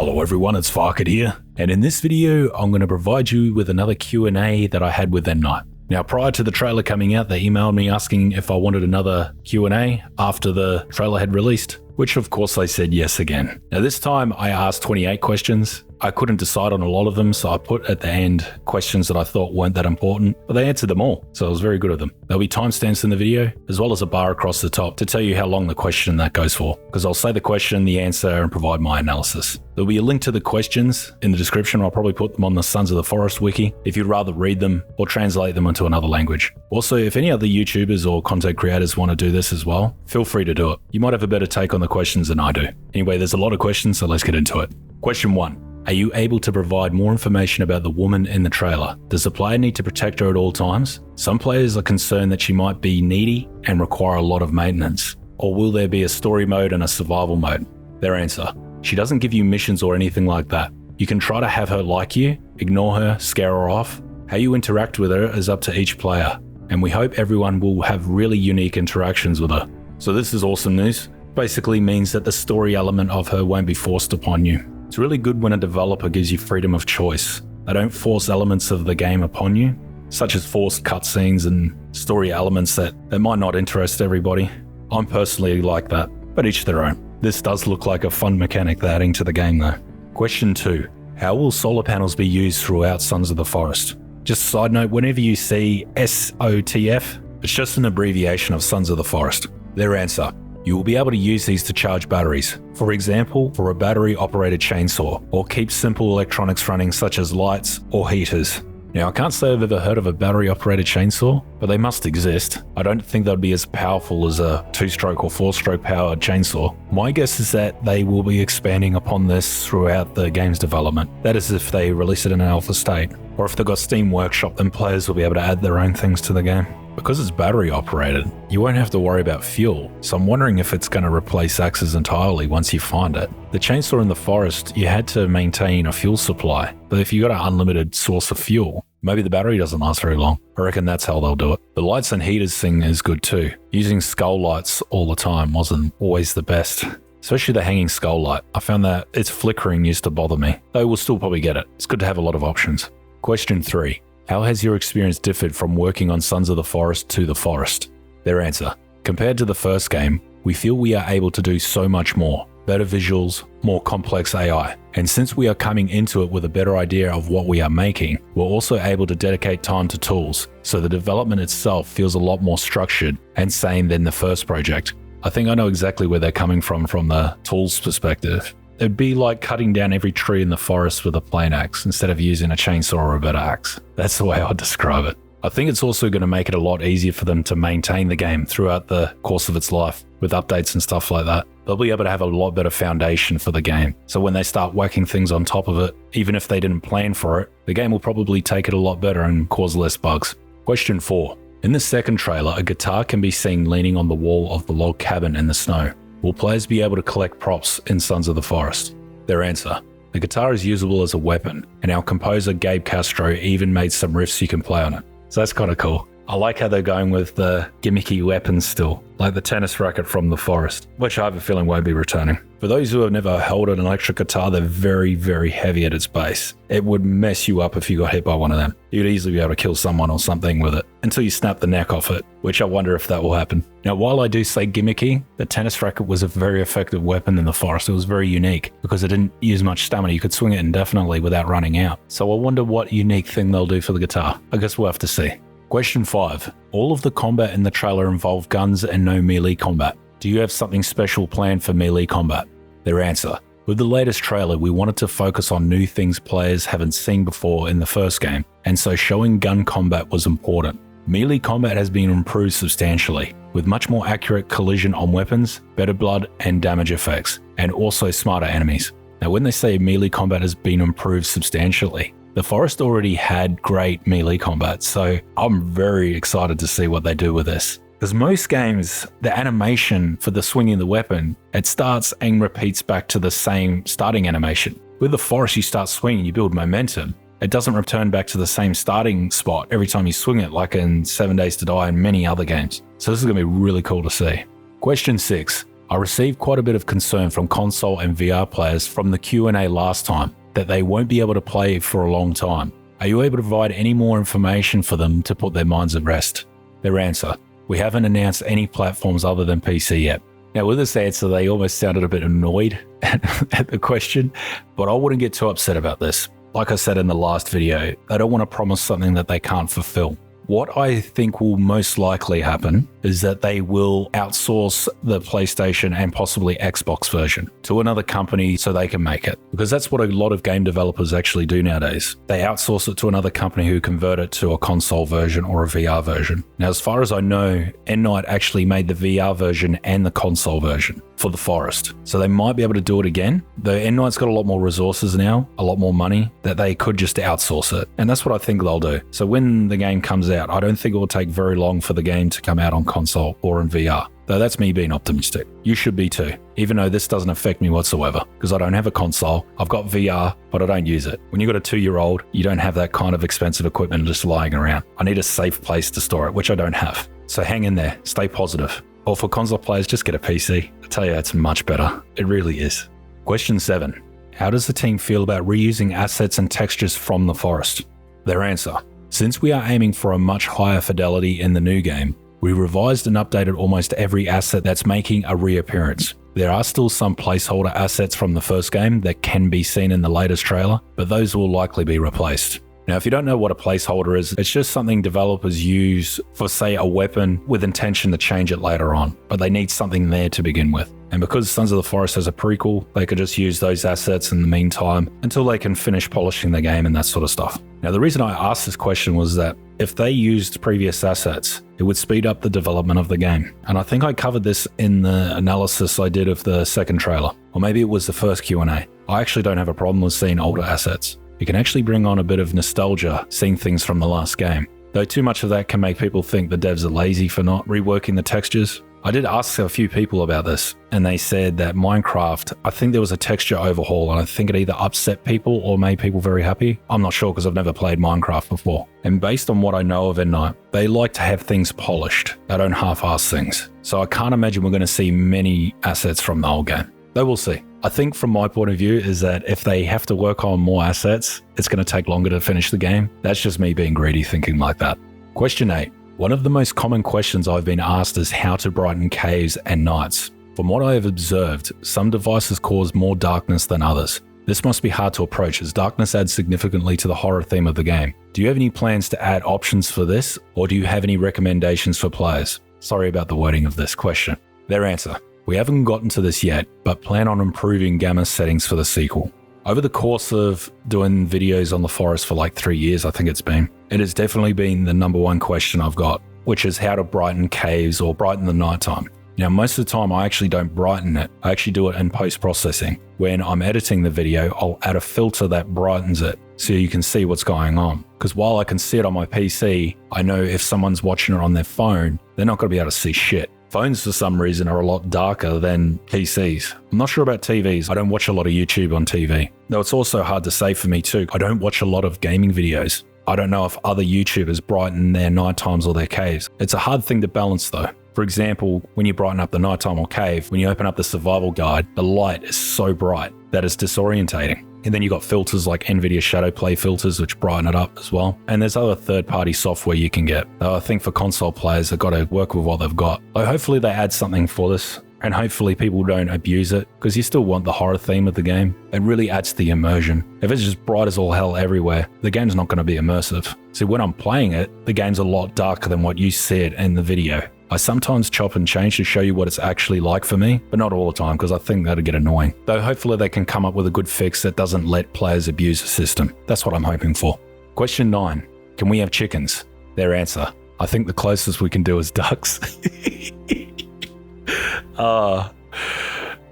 Hello everyone, it's Farket here, and in this video I'm going to provide you with another Q&A that I had with Endnight. Now, prior to the trailer coming out, they emailed me asking if I wanted another Q&A after the trailer had released, which of course I said yes again. Now this time I asked 28 questions. I couldn't decide on a lot of them, so I put at the end questions that I thought weren't that important, but they answered them all, so I was very good at them. There'll be timestamps in the video, as well as a bar across the top to tell you how long the question that goes for, because I'll say the question, the answer, and provide my analysis. There'll be a link to the questions in the description. I'll probably put them on the Sons of the Forest wiki if you'd rather read them or translate them into another language. Also, if any other YouTubers or content creators want to do this as well, feel free to do it. You might have a better take on the questions than I do. Anyway, there's a lot of questions, so let's get into it. Question 1. Are you able to provide more information about the woman in the trailer? Does the player need to protect her at all times? Some players are concerned that she might be needy and require a lot of maintenance. Or will there be a story mode and a survival mode? Their answer: she doesn't give you missions or anything like that. You can try to have her like you, ignore her, scare her off. How you interact with her is up to each player, and we hope everyone will have really unique interactions with her. So this is awesome news. Basically means that the story element of her won't be forced upon you. It's really good when a developer gives you freedom of choice. They don't force elements of the game upon you, such as forced cutscenes and story elements that might not interest everybody. I'm personally like that, but each their own. This does look like a fun mechanic they're adding to the game though. Question 2. How will solar panels be used throughout Sons of the Forest? Just a side note, whenever you see SotF, it's just an abbreviation of Sons of the Forest. Their answer: you will be able to use these to charge batteries. For example, for a battery-operated chainsaw, or keep simple electronics running such as lights or heaters. Now, I can't say I've ever heard of a battery-operated chainsaw, but they must exist. I don't think they'd be as powerful as a 2-stroke or 4-stroke powered chainsaw. My guess is that they will be expanding upon this throughout the game's development. That is if they release it in an alpha state. Or if they've got Steam Workshop, then players will be able to add their own things to the game. Because it's battery operated, you won't have to worry about fuel, so I'm wondering if it's going to replace axes entirely once you find it. The chainsaw in the forest, you had to maintain a fuel supply, but if you got an unlimited source of fuel, maybe the battery doesn't last very long. I reckon that's how they'll do it. The lights and heaters thing is good too. Using skull lights all the time wasn't always the best. Especially the hanging skull light. I found that its flickering used to bother me, though we'll still probably get it. It's good to have a lot of options. Question 3. How has your experience differed from working on Sons of the Forest to the Forest? Their answer: compared to the first game, we feel we are able to do so much more. Better visuals, more complex AI. And since we are coming into it with a better idea of what we are making, we're also able to dedicate time to tools, so the development itself feels a lot more structured and sane than the first project. I think I know exactly where they're coming from the tools perspective. It'd be like cutting down every tree in the forest with a plain axe instead of using a chainsaw or a better axe. That's the way I'd describe it. I think it's also going to make it a lot easier for them to maintain the game throughout the course of its life with updates and stuff like that. They'll be able to have a lot better foundation for the game. So when they start whacking things on top of it, even if they didn't plan for it, the game will probably take it a lot better and cause less bugs. Question 4. In the second trailer, a guitar can be seen leaning on the wall of the log cabin in the snow. Will players be able to collect props in Sons of the Forest? Their answer: the guitar is usable as a weapon, and our composer Gabe Castro even made some riffs you can play on it. So that's kind of cool. I like how they're going with the gimmicky weapons still, like the tennis racket from the forest, which I have a feeling won't be returning. For those who have never held an electric guitar, they're very, very heavy at its base. It would mess you up if you got hit by one of them. You'd easily be able to kill someone or something with it, until you snap the neck off it, which I wonder if that will happen. Now, while I do say gimmicky, the tennis racket was a very effective weapon in the forest. It was very unique, because it didn't use much stamina. You could swing it indefinitely without running out. So I wonder what unique thing they'll do for the guitar. I guess we'll have to see. Question 5. All of the combat in the trailer involved guns and no melee combat. Do you have something special planned for melee combat? Their answer: with the latest trailer, we wanted to focus on new things players haven't seen before in the first game, and so showing gun combat was important. Melee combat has been improved substantially, with much more accurate collision on weapons, better blood and damage effects, and also smarter enemies. Now, when they say melee combat has been improved substantially, the forest already had great melee combat, so I'm very excited to see what they do with this. Because most games, the animation for the swinging the weapon, it starts and repeats back to the same starting animation. With the forest, you start swinging, you build momentum. It doesn't return back to the same starting spot every time you swing it, like in 7 Days to Die and many other games. So this is going to be really cool to see. Question 6. I received quite a bit of concern from console and VR players from the Q&A last time that they won't be able to play for a long time. Are you able to provide any more information for them to put their minds at rest? Their answer: we haven't announced any platforms other than PC yet. Now with this answer, they almost sounded a bit annoyed at the question, but I wouldn't get too upset about this. Like I said in the last video, they don't want to promise something that they can't fulfill. What I think will most likely happen is that they will outsource the PlayStation and possibly Xbox version to another company so they can make it. Because that's what a lot of game developers actually do nowadays. They outsource it to another company who convert it to a console version or a VR version. Now, as far as I know, Endnight actually made the VR version and the console version for the Forest. So they might be able to do it again, though Endnight's got a lot more resources now, a lot more money, that they could just outsource it. And that's what I think they'll do. So when the game comes out, I don't think it will take very long for the game to come out on console or in VR. Though that's me being optimistic. You should be too, even though this doesn't affect me whatsoever, because I don't have a console. I've got VR, but I don't use it. When you've got a 2-year-old, you don't have that kind of expensive equipment just lying around. I need a safe place to store it, which I don't have. So hang in there, stay positive. Or for console players, just get a PC. I tell you, it's much better. It really is. Question 7. How does the team feel about reusing assets and textures from the Forest? Their answer: since we are aiming for a much higher fidelity in the new game, we revised and updated almost every asset that's making a reappearance. There are still some placeholder assets from the first game that can be seen in the latest trailer, but those will likely be replaced. Now, if you don't know what a placeholder is, it's just something developers use for, say, a weapon with intention to change it later on, but they need something there to begin with. And because Sons of the Forest has a prequel, they could just use those assets in the meantime until they can finish polishing the game and that sort of stuff. Now, the reason I asked this question was that if they used previous assets, it would speed up the development of the game. And I think I covered this in the analysis I did of the second trailer, or maybe it was the first Q&A. I actually don't have a problem with seeing older assets. You can actually bring on a bit of nostalgia seeing things from the last game. Though too much of that can make people think the devs are lazy for not reworking the textures. I did ask a few people about this, and they said that Minecraft, I think there was a texture overhaul, and I think it either upset people or made people very happy. I'm not sure because I've never played Minecraft before. And based on what I know of Endnight, they like to have things polished. They don't half-ass things. So I can't imagine we're going to see many assets from the old game. Though we'll see. I think from my point of view is that if they have to work on more assets, it's going to take longer to finish the game. That's just me being greedy thinking like that. Question 8. One of the most common questions I've been asked is how to brighten caves and nights. From what I have observed, some devices cause more darkness than others. This must be hard to approach as darkness adds significantly to the horror theme of the game. Do you have any plans to add options for this, or do you have any recommendations for players? Sorry about the wording of this question. Their answer: we haven't gotten to this yet, but plan on improving gamma settings for the sequel. Over the course of doing videos on the Forest for like 3 years, I think it's been, it has definitely been the number one question I've got, which is how to brighten caves or brighten the nighttime. Now, most of the time I actually don't brighten it. I actually do it in post-processing. When I'm editing the video, I'll add a filter that brightens it so you can see what's going on. Because while I can see it on my PC, I know if someone's watching it on their phone, they're not going to be able to see shit. Phones, for some reason, are a lot darker than PCs. I'm not sure about TVs. I don't watch a lot of YouTube on TV. Though it's also hard to say for me too. I don't watch a lot of gaming videos. I don't know if other YouTubers brighten their night times or their caves. It's a hard thing to balance though. For example, when you brighten up the nighttime or cave, when you open up the survival guide, the light is so bright that it's disorientating. And then you've got filters like NVIDIA Shadow Play filters, which brighten it up as well. And there's other third-party software you can get. I think for console players, they've got to work with what they've got. So hopefully they add something for this, and hopefully people don't abuse it, because you still want the horror theme of the game. It really adds to the immersion. If it's just bright as all hell everywhere, the game's not going to be immersive. See, when I'm playing it, the game's a lot darker than what you see it in the video. I sometimes chop and change to show you what it's actually like for me, but not all the time because I think that'd get annoying. Though hopefully they can come up with a good fix that doesn't let players abuse the system. That's what I'm hoping for. Question 9. Can we have chickens? Their answer: I think the closest we can do is ducks.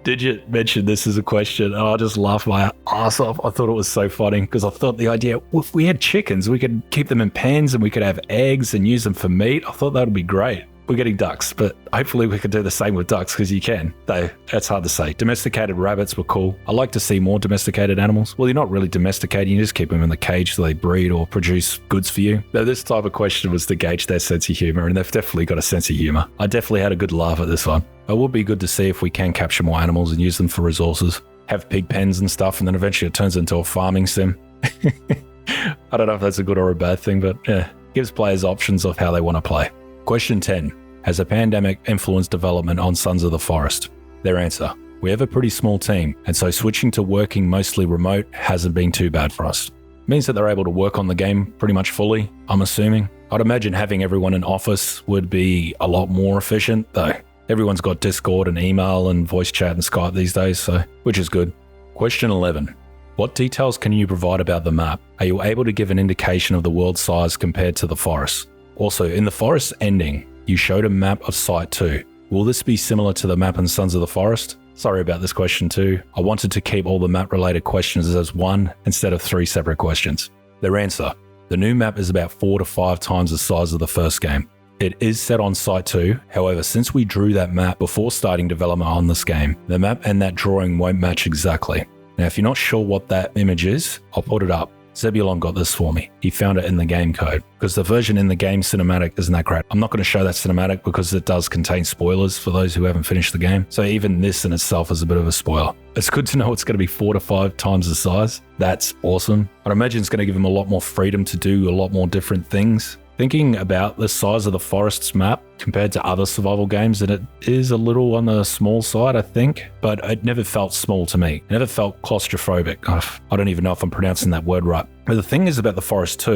Did you mention this as a question? I just laughed my ass off. I thought it was so funny because I thought the idea, well, if we had chickens, we could keep them in pens and we could have eggs and use them for meat. I thought that would be great. we're getting ducks, but hopefully we can do the same with ducks because you can. Though that's hard to say. Domesticated rabbits were cool. I like to see more domesticated animals. Well, you're not really domesticating, you just keep them in the cage so they breed or produce goods for you. Now, this type of question was to gauge their sense of humor, and they've definitely got a sense of humor. I definitely had a good laugh at this one. It would be good to see if we can capture more animals and use them for resources. Have pig pens and stuff, and then eventually it turns into a farming sim. I don't know if that's a good or a bad thing, but yeah, gives players options of how they want to play. Question 10. Has a pandemic influenced development on Sons of the Forest? Their answer. We have a pretty small team, and so switching to working mostly remote hasn't been too bad for us. It means that they're able to work on the game pretty much fully, I'm assuming. I'd imagine having everyone in office would be a lot more efficient, though. Everyone's got Discord and email and voice chat and Skype these days, so which is good. Question 11. What details can you provide about the map? Are you able to give an indication of the world size compared to the forest? Also, in the forest ending, you showed a map of Site 2. Will this be similar to the map in Sons of the Forest? Sorry about this question too. I wanted to keep all the map related questions as one instead of 3 separate questions. Their answer. The new map is about 4 to 5 times the size of the first game. It is set on Site 2, however, since we drew that map before starting development on this game, the map and that drawing won't match exactly. Now, if you're not sure what that image is, I'll put it up. Zebulon got this for me. He found it in the game code, because the version in the game cinematic isn't that great. I'm not going to show that cinematic because it does contain spoilers for those who haven't finished the game, so even this in itself is a bit of a spoiler. It's good to know it's going to be 4 to 5 times the size. That's awesome. I'd imagine it's going to give him a lot more freedom to do a lot more different things. Thinking about the size of the forest's map compared to other survival games, and it is a little on the small side, I think, but it never felt small to me. It never felt claustrophobic. I don't even know if I'm pronouncing that word right. But the thing is about the forest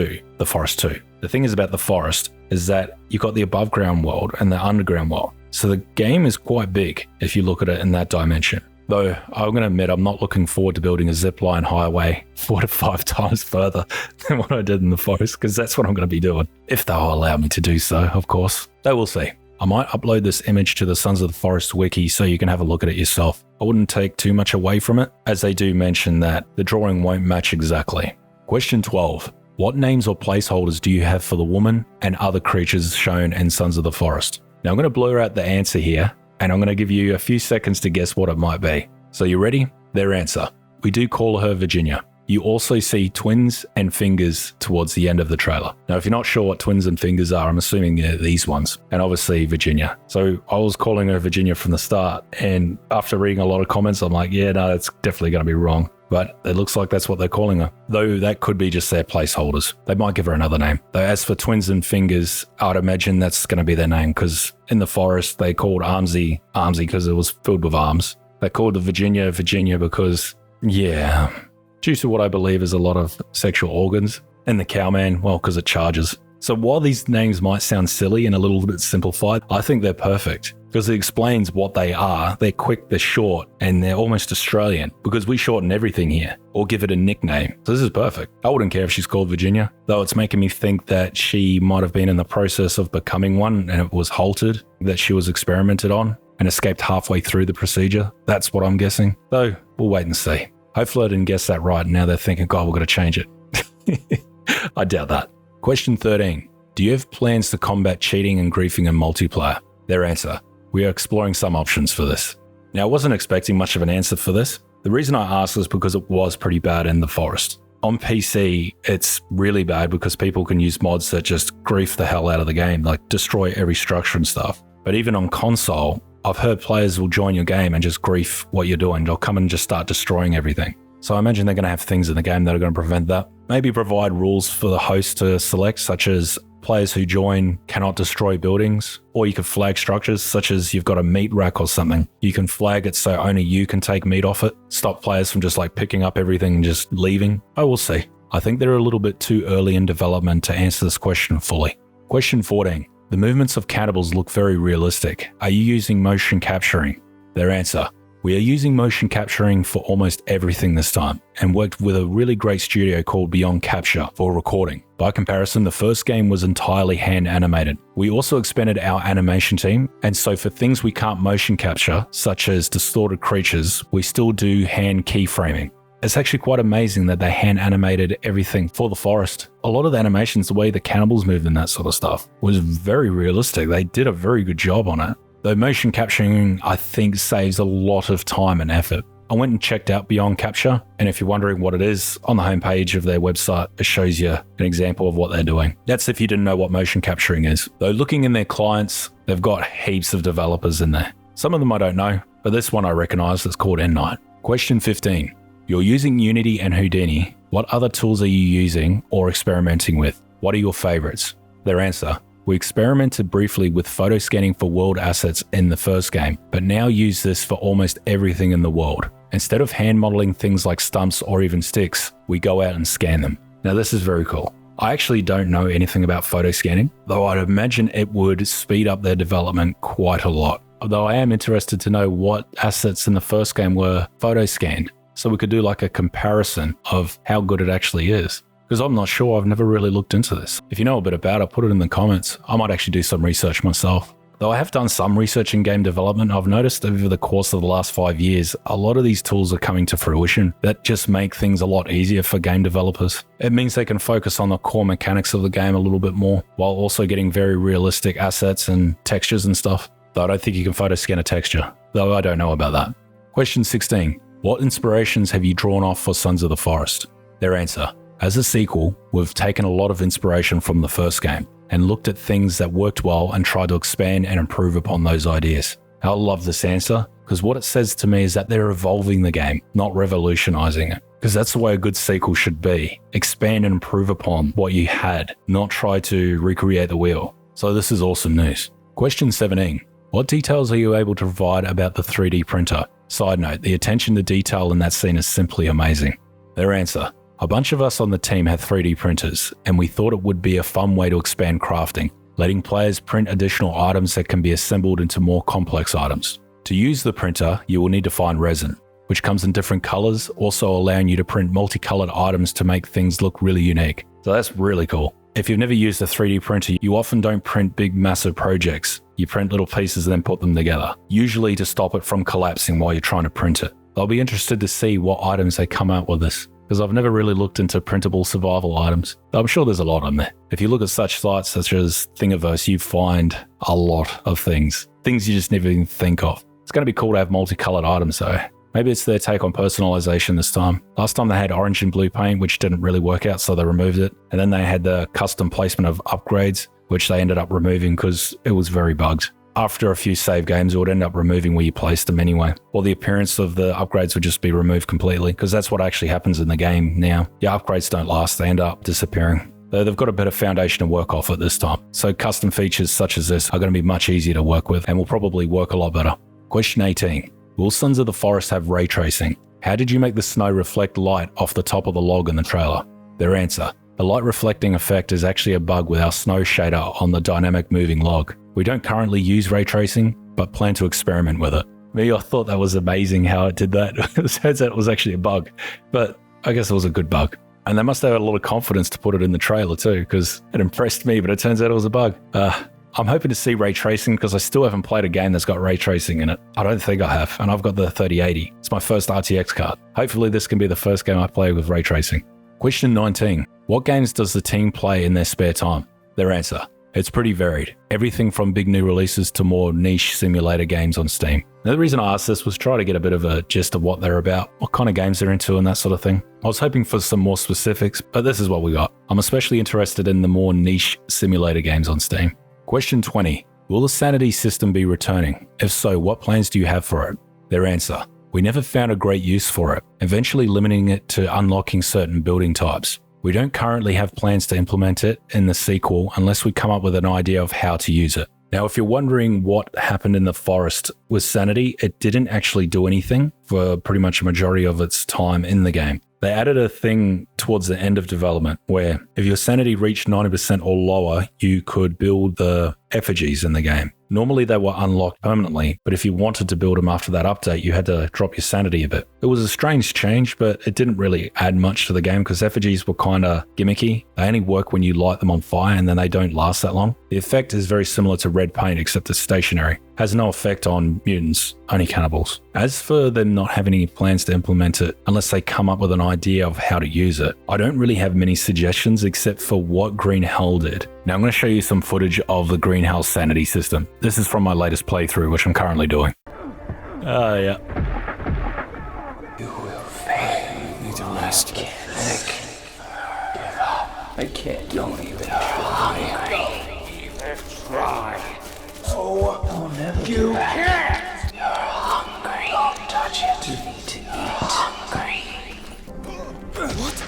is that you've got the above ground world and the underground world. So the game is quite big if you look at it in that dimension. Though I'm going to admit I'm not looking forward to building a zipline highway 4 to 5 times further than what I did in the forest, because that's what I'm going to be doing. If they'll allow me to do so, of course. They will see. I might upload this image to the Sons of the Forest wiki so you can have a look at it yourself. I wouldn't take too much away from it, as they do mention that the drawing won't match exactly. Question 12. What names or placeholders do you have for the woman and other creatures shown in Sons of the Forest? Now I'm going to blur out the answer here, and I'm going to give you a few seconds to guess what it might be. So you ready? Their answer. We do call her Virginia. You also see twins and fingers towards the end of the trailer. Now, if you're not sure what twins and fingers are, I'm assuming they're these ones, and obviously Virginia. So I was calling her Virginia from the start, and after reading a lot of comments, I'm like, yeah, no, that's definitely going to be wrong. But it looks like that's what they're calling her. Though that could be just their placeholders. They might give her another name. Though as for twins and fingers, I'd imagine that's going to be their name, because in the forest, they called Armsy because it was filled with arms. They called the Virginia because, yeah, due to what I believe is a lot of sexual organs. And the cowman, well, because it charges. So while these names might sound silly and a little bit simplified, I think they're perfect. Because it explains what they are. They're quick, they're short, and they're almost Australian, because we shorten everything here, or give it a nickname. So this is perfect. I wouldn't care if she's called Virginia, though it's making me think that she might have been in the process of becoming one and it was halted, that she was experimented on and escaped halfway through the procedure. That's what I'm guessing, though we'll wait and see. Hopefully I didn't guess that right, and now they're thinking, God, we've got to change it. I doubt that. Question 13. Do you have plans to combat cheating and griefing in multiplayer? Their answer. We are exploring some options for this. Now, I wasn't expecting much of an answer for this. The reason I asked is because it was pretty bad in the forest. On PC, it's really bad because people can use mods that just grief the hell out of the game, like destroy every structure and stuff. But even on console, I've heard players will join your game and just grief what you're doing. They'll come and just start destroying everything. So I imagine they're going to have things in the game that are going to prevent that. Maybe provide rules for the host to select, such as players who join cannot destroy buildings, or you can flag structures, such as you've got a meat rack or something. You can flag it so only you can take meat off it. Stop players from just like picking up everything and just leaving. I will see. I think they're a little bit too early in development to answer this question fully. Question 14. The movements of cannibals look very realistic. Are you using motion capturing? Their answer. We are using motion capturing for almost everything this time, and worked with a really great studio called Beyond Capture for recording. By comparison, the first game was entirely hand animated. We also expanded our animation team, and so for things we can't motion capture, such as distorted creatures, we still do hand keyframing. It's actually quite amazing that they hand animated everything for the forest. A lot of the animations, the way the cannibals moved and that sort of stuff, was very realistic. They did a very good job on it. Though motion capturing, I think, saves a lot of time and effort. I went and checked out Beyond Capture, and if you're wondering what it is, on the homepage of their website, it shows you an example of what they're doing. That's if you didn't know what motion capturing is. Though looking in their clients, they've got heaps of developers in there. Some of them I don't know, but this one I recognize. It's called Endnight. Question 15. You're using Unity and Houdini. What other tools are you using or experimenting with? What are your favorites? Their answer. We experimented briefly with photo scanning for world assets in the first game, but now use this for almost everything in the world. Instead of hand modeling things like stumps or even sticks, we go out and scan them. Now this is very cool. I actually don't know anything about photo scanning, though I'd imagine it would speed up their development quite a lot. Although I am interested to know what assets in the first game were photo scanned, so we could do like a comparison of how good it actually is. Because I'm not sure, I've never really looked into this. If you know a bit about it, put it in the comments. I might actually do some research myself. Though I have done some research in game development, I've noticed over the course of the last 5 years, a lot of these tools are coming to fruition that just make things a lot easier for game developers. It means they can focus on the core mechanics of the game a little bit more, while also getting very realistic assets and textures and stuff. Though I don't think you can photo scan a texture, though I don't know about that. Question 16. What inspirations have you drawn off for Sons of the Forest? Their answer. As a sequel, we've taken a lot of inspiration from the first game and looked at things that worked well and tried to expand and improve upon those ideas. I love this answer because what it says to me is that they're evolving the game, not revolutionizing it. Because that's the way a good sequel should be. Expand and improve upon what you had, not try to recreate the wheel. So this is awesome news. Question 17. What details are you able to provide about the 3D printer? Side note, the attention to detail in that scene is simply amazing. Their answer. A bunch of us on the team had 3D printers, and we thought it would be a fun way to expand crafting, letting players print additional items that can be assembled into more complex items. To use the printer, you will need to find resin, which comes in different colors, also allowing you to print multicolored items to make things look really unique. So that's really cool. If you've never used a 3D printer, you often don't print big, massive projects. You print little pieces and then put them together, usually to stop it from collapsing while you're trying to print it. I'll be interested to see what items they come out with this, because I've never really looked into printable survival items. I'm sure there's a lot on there. If you look at such sites such as Thingiverse, you find a lot of things you just never even think of. It's going to be cool to have multicolored items though. Maybe it's their take on personalization this time. Last time they had orange and blue paint, which didn't really work out, so they removed it. And then they had the custom placement of upgrades, which they ended up removing because it was very bugged. After a few save games, it would end up removing where you placed them anyway. Or the appearance of the upgrades would just be removed completely, because that's what actually happens in the game now. Your upgrades don't last, they end up disappearing. Though they've got a better foundation to work off at this time. So custom features such as this are going to be much easier to work with and will probably work a lot better. Question 18. Will Sons of the Forest have ray tracing? How did you make the snow reflect light off the top of the log in the trailer? Their answer. The light reflecting effect is actually a bug with our snow shader on the dynamic moving log. We don't currently use ray tracing, but plan to experiment with it. I thought that was amazing how it did that. It turns out it was actually a bug, but I guess it was a good bug. And they must have had a lot of confidence to put it in the trailer too, because it impressed me, but it turns out it was a bug. I'm hoping to see ray tracing because I still haven't played a game that's got ray tracing in it. I don't think I have, and I've got the 3080. It's my first RTX card. Hopefully this can be the first game I play with ray tracing. Question 19. What games does the team play in their spare time? Their answer. It's pretty varied. Everything from big new releases to more niche simulator games on Steam. Now, the reason I asked this was try to get a bit of a gist of what they're about, what kind of games they're into and that sort of thing. I was hoping for some more specifics, but this is what we got. I'm especially interested in the more niche simulator games on Steam. Question 20. Will the Sanity system be returning? If so, what plans do you have for it? Their answer. We never found a great use for it, eventually limiting it to unlocking certain building types. We don't currently have plans to implement it in the sequel unless we come up with an idea of how to use it. Now, if you're wondering what happened in the forest with Sanity, it didn't actually do anything for pretty much a majority of its time in the game. They added a thing towards the end of development where if your sanity reached 90% or lower, you could build the effigies in the game. Normally they were unlocked permanently, but if you wanted to build them after that update, you had to drop your sanity a bit. It was a strange change, but it didn't really add much to the game because effigies were kind of gimmicky. They only work when you light them on fire and then they don't last that long. The effect is very similar to red paint except it's stationary. has no effect on mutants, only cannibals. As for them not having any plans to implement it unless they come up with an idea of how to use it, I don't really have many suggestions except for what Green Hell did. Now I'm going to show you some footage of the Green Hell Sanity system. This is from my latest playthrough, which I'm currently doing. Yeah. You will fail. You need to rest. Give up. I can't. Don't even try. Don't even try. Oh, no. You can't. You're hungry. Don't touch it. You need to eat. Hungry. What?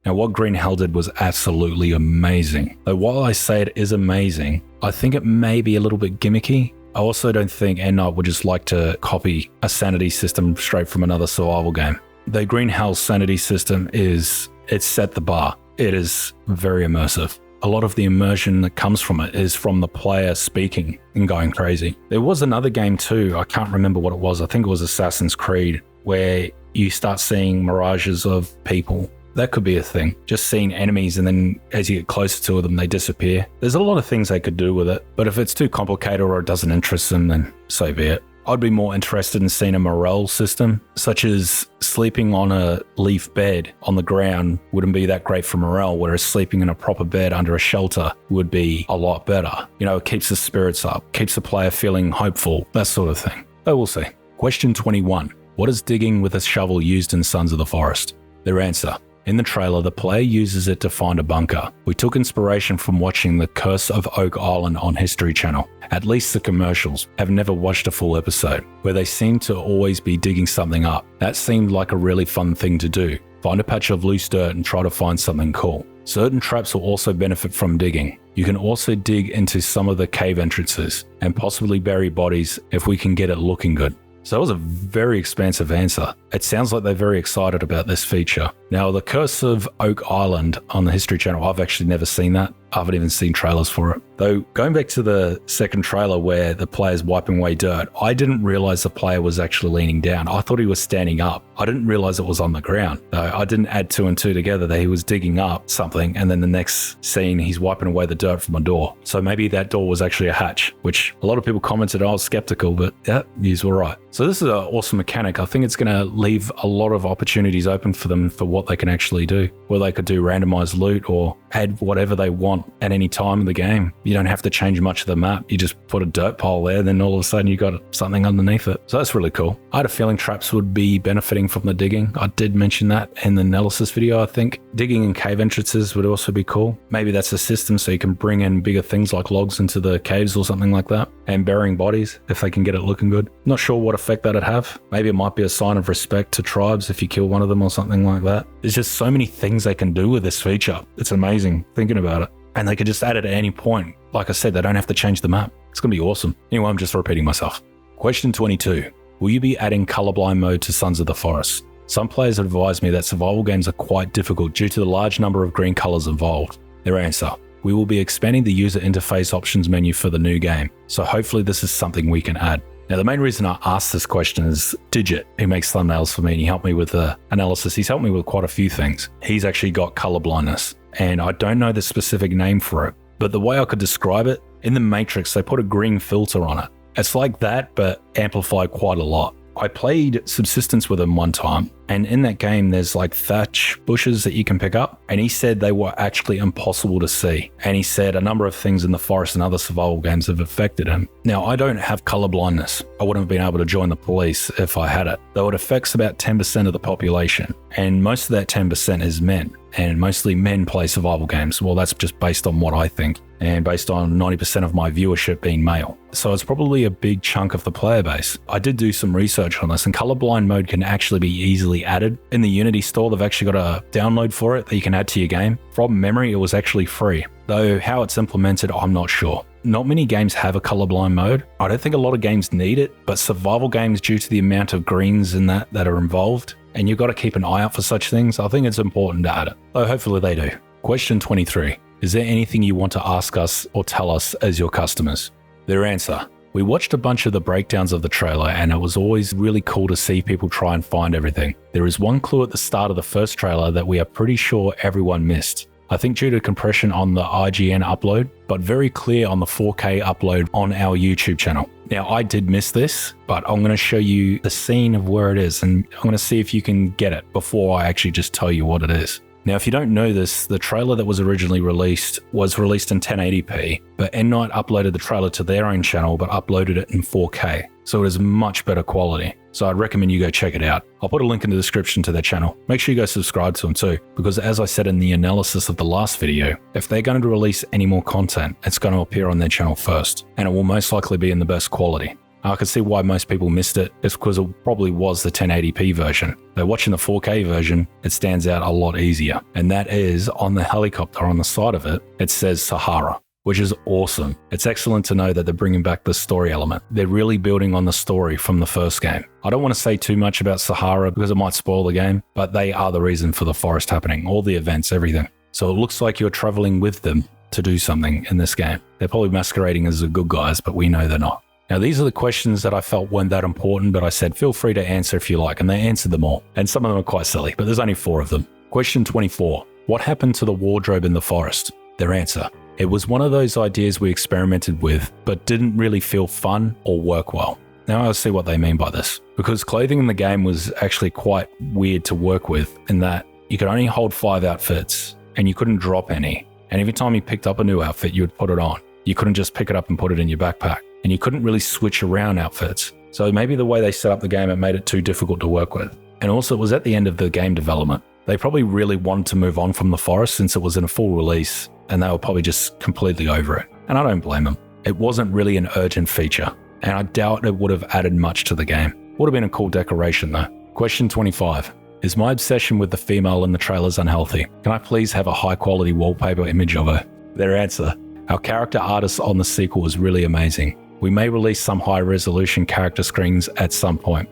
Now, what Green Hell did was absolutely amazing. Though while I say it is amazing, I think it may be a little bit gimmicky. I also don't think Endnight would just like to copy a sanity system straight from another survival game. The Green Hell sanity system it's set the bar. It is very immersive. A lot of the immersion that comes from it is from the player speaking and going crazy. There was another game too, I can't remember what it was. I think it was Assassin's Creed, where you start seeing mirages of people. That could be a thing. Just seeing enemies and then as you get closer to them, they disappear. There's a lot of things they could do with it, but if it's too complicated or it doesn't interest them, then so be it. I'd be more interested in seeing a morale system, such as sleeping on a leaf bed on the ground wouldn't be that great for morale, whereas sleeping in a proper bed under a shelter would be a lot better. You know, it keeps the spirits up, keeps the player feeling hopeful, that sort of thing. But we'll see. Question 21. What is digging with a shovel used in Sons of the Forest? Their answer. In the trailer, the player uses it to find a bunker. We took inspiration from watching The Curse of Oak Island on History Channel. At least the commercials. Have never watched a full episode, where they seem to always be digging something up. That seemed like a really fun thing to do. Find a patch of loose dirt and try to find something cool. Certain traps will also benefit from digging. You can also dig into some of the cave entrances and possibly bury bodies if we can get it looking good. So that was a very expansive answer. It sounds like they're very excited about this feature. Now, The Curse of Oak Island on the History Channel, I've actually never seen that. I haven't even seen trailers for it. Though, going back to the second trailer where the player's wiping away dirt, I didn't realize the player was actually leaning down. I thought he was standing up. I didn't realize it was on the ground. Though I didn't add two and two together that he was digging up something, and then the next scene, he's wiping away the dirt from a door. So maybe that door was actually a hatch, which a lot of people commented I was skeptical, but yeah, you were right. So this is an awesome mechanic. I think it's going to leave a lot of opportunities open for them for what they can actually do, where they could do randomized loot or add whatever they want at any time in the game. You don't have to change much of the map. You just put a dirt pile there, then all of a sudden you got something underneath it. So that's really cool. I had a feeling traps would be benefiting from the digging. I did mention that in the analysis video, I think. Digging in cave entrances would also be cool. Maybe that's a system so you can bring in bigger things like logs into the caves or something like that, and burying bodies if they can get it looking good. Not sure what effect that'd have. Maybe it might be a sign of respect to tribes if you kill one of them or something like that. There's just so many things they can do with this feature. It's amazing thinking about it. And they could just add it at any point. Like I said, they don't have to change the map. It's going to be awesome. Anyway, I'm just repeating myself. Question 22. Will you be adding colorblind mode to Sons of the Forest? Some players advise me that survival games are quite difficult due to the large number of green colors involved. Their answer. We will be expanding the user interface options menu for the new game. So hopefully this is something we can add. Now, the main reason I asked this question is Digit, who makes thumbnails for me, and he helped me with the analysis. He's helped me with quite a few things. He's actually got color blindness, and I don't know the specific name for it, but the way I could describe it, in the Matrix, they put a green filter on it. It's like that, but amplified quite a lot. I played Subsistence with him one time, and in that game there's like thatch bushes that you can pick up, and he said they were actually impossible to see, and he said a number of things in the forest and other survival games have affected him. Now, I don't have color blindness. I wouldn't have been able to join the police if I had it, though it affects about 10% of the population, and most of that 10% is men, and mostly men play survival games. Well, that's just based on what I think, and based on 90% of my viewership being male. So it's probably a big chunk of the player base. I did do some research on this, and colorblind mode can actually be easily added. In the Unity store, they've actually got a download for it that you can add to your game. From memory, it was actually free, though how it's implemented, I'm not sure. Not many games have a colorblind mode. I don't think a lot of games need it, but survival games, due to the amount of greens in that are involved, and you've got to keep an eye out for such things, I think it's important to add it, though hopefully they do. Question 23. Is there anything you want to ask us or tell us as your customers? Their answer. We watched a bunch of the breakdowns of the trailer, and it was always really cool to see people try and find everything. There is one clue at the start of the first trailer that we are pretty sure everyone missed. I think due to compression on the IGN upload, but very clear on the 4K upload on our YouTube channel. Now, I did miss this, but I'm going to show you the scene of where it is, and I'm going to see if you can get it before I actually just tell you what it is. Now, if you don't know this, the trailer that was originally released was released in 1080p, but Endnight uploaded the trailer to their own channel, but uploaded it in 4K. So it is much better quality. So I'd recommend you go check it out. I'll put a link in the description to their channel. Make sure you go subscribe to them too, because as I said in the analysis of the last video, if they're going to release any more content, it's going to appear on their channel first, and it will most likely be in the best quality. I can see why most people missed it. It's because it probably was the 1080p version. But watching the 4K version, it stands out a lot easier. And that is on the helicopter on the side of it, it says Sahara, which is awesome. It's excellent to know that they're bringing back the story element. They're really building on the story from the first game. I don't want to say too much about Sahara because it might spoil the game, but they are the reason for the forest happening, all the events, everything. So it looks like you're traveling with them to do something in this game. They're probably masquerading as the good guys, but we know they're not. Now, these are the questions that I felt weren't that important, but I said, feel free to answer if you like, and they answered them all. And some of them are quite silly, but there's only 4 of them. Question 24. What happened to the wardrobe in the forest? Their answer. It was one of those ideas we experimented with, but didn't really feel fun or work well. Now I'll see what they mean by this. Because clothing in the game was actually quite weird to work with, in that you could only hold 5 outfits, and you couldn't drop any. And every time you picked up a new outfit, you would put it on. You couldn't just pick it up and put it in your backpack. And you couldn't really switch around outfits. So maybe the way they set up the game, it made it too difficult to work with. And also it was at the end of the game development. They probably really wanted to move on from the forest since it was in a full release, and they were probably just completely over it. And I don't blame them. It wasn't really an urgent feature, and I doubt it would have added much to the game. Would have been a cool decoration though. Question 25. Is my obsession with the female in the trailers unhealthy? Can I please have a high quality wallpaper image of her? Their answer. Our character artist on the sequel was really amazing. We may release some high-resolution character screens at some point.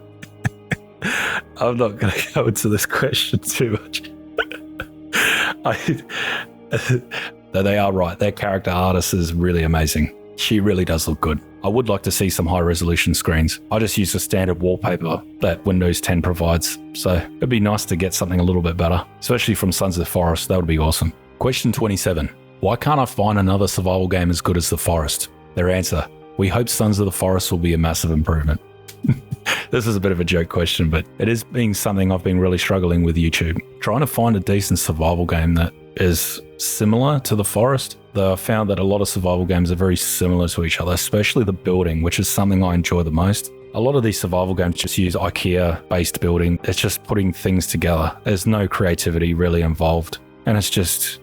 I'm not going to go into this question too much. Though they are right, their character artist is really amazing. She really does look good. I would like to see some high-resolution screens. I just use the standard wallpaper that Windows 10 provides, so it'd be nice to get something a little bit better, especially from Sons of the Forest. That would be awesome. Question 27. Why can't I find another survival game as good as The Forest? Their answer. We hope Sons of the Forest will be a massive improvement. This is a bit of a joke question, but it is being something I've been really struggling with YouTube. Trying to find a decent survival game that is similar to The Forest, though I found that a lot of survival games are very similar to each other, especially the building, which is something I enjoy the most. A lot of these survival games just use IKEA-based building. It's just putting things together. There's no creativity really involved, and it's just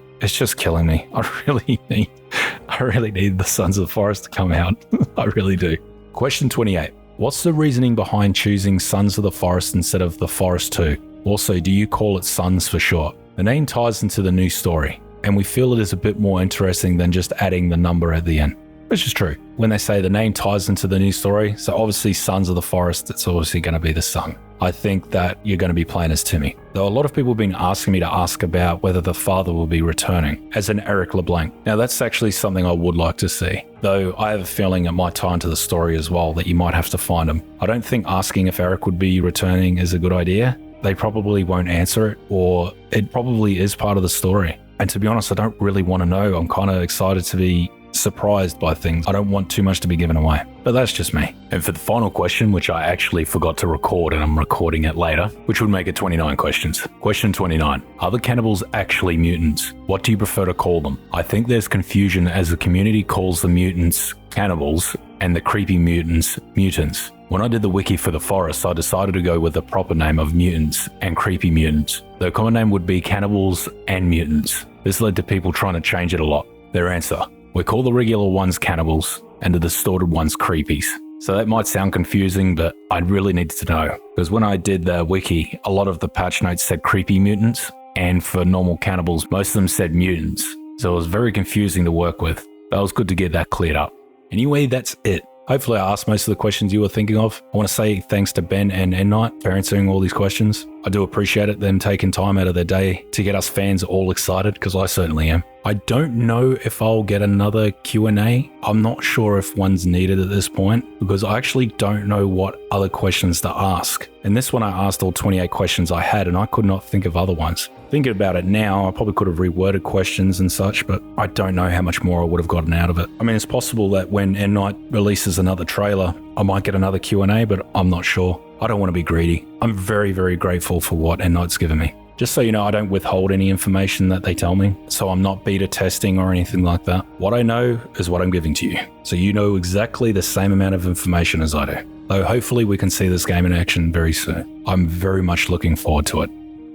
killing me. I really need the Sons of the Forest to come out. I really do. Question 28. What's the reasoning behind choosing Sons of the Forest instead of The Forest 2? Also, do you call it Sons for short? The name ties into the new story, and we feel it is a bit more interesting than just adding the number at the end. Which is true. When they say the name ties into the new story, so obviously Sons of the Forest, it's obviously going to be the son. I think that you're going to be playing as Timmy. Though a lot of people have been asking me to ask about whether the father will be returning, as in Eric LeBlanc. Now that's actually something I would like to see. Though I have a feeling it might tie into the story as well, that you might have to find him. I don't think asking if Eric would be returning is a good idea. They probably won't answer it, or it probably is part of the story. And to be honest, I don't really want to know. I'm kind of excited to be surprised by things. I don't want too much to be given away, but that's just me. And for the final question, which I actually forgot to record and I'm recording it later, which would make it 29 questions. Question 29. Are the cannibals actually mutants? What do you prefer to call them? I think there's confusion as the community calls the mutants cannibals and the creepy mutants mutants. When I did the wiki for the forest, I decided to go with the proper name of mutants and creepy mutants. The common name would be cannibals and mutants. This led to people trying to change it a lot. Their answer. We call the regular ones cannibals and the distorted ones creepies. So that might sound confusing, but I really needed to know. Because when I did the wiki, a lot of the patch notes said creepy mutants, and for normal cannibals, most of them said mutants. So it was very confusing to work with. But it was good to get that cleared up. Anyway, that's it. Hopefully I asked most of the questions you were thinking of. I want to say thanks to Ben and Endnight for answering all these questions. I do appreciate it, them taking time out of their day to get us fans all excited, because I certainly am. I don't know if I'll get another Q&A. I'm not sure if one's needed at this point, because I actually don't know what other questions to ask. In this one, I asked all 28 questions I had, and I could not think of other ones. Thinking about it now, I probably could have reworded questions and such, but I don't know how much more I would have gotten out of it. I mean, it's possible that when Endnight releases another trailer, I might get another Q&A, but I'm not sure. I don't want to be greedy. I'm very, very grateful for what Endnight's given me. Just so you know, I don't withhold any information that they tell me, so I'm not beta testing or anything like that. What I know is what I'm giving to you, so you know exactly the same amount of information as I do. Though hopefully we can see this game in action very soon. I'm very much looking forward to it.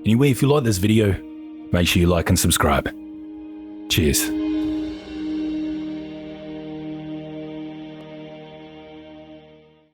Anyway, if you like this video, make sure you like and subscribe. Cheers.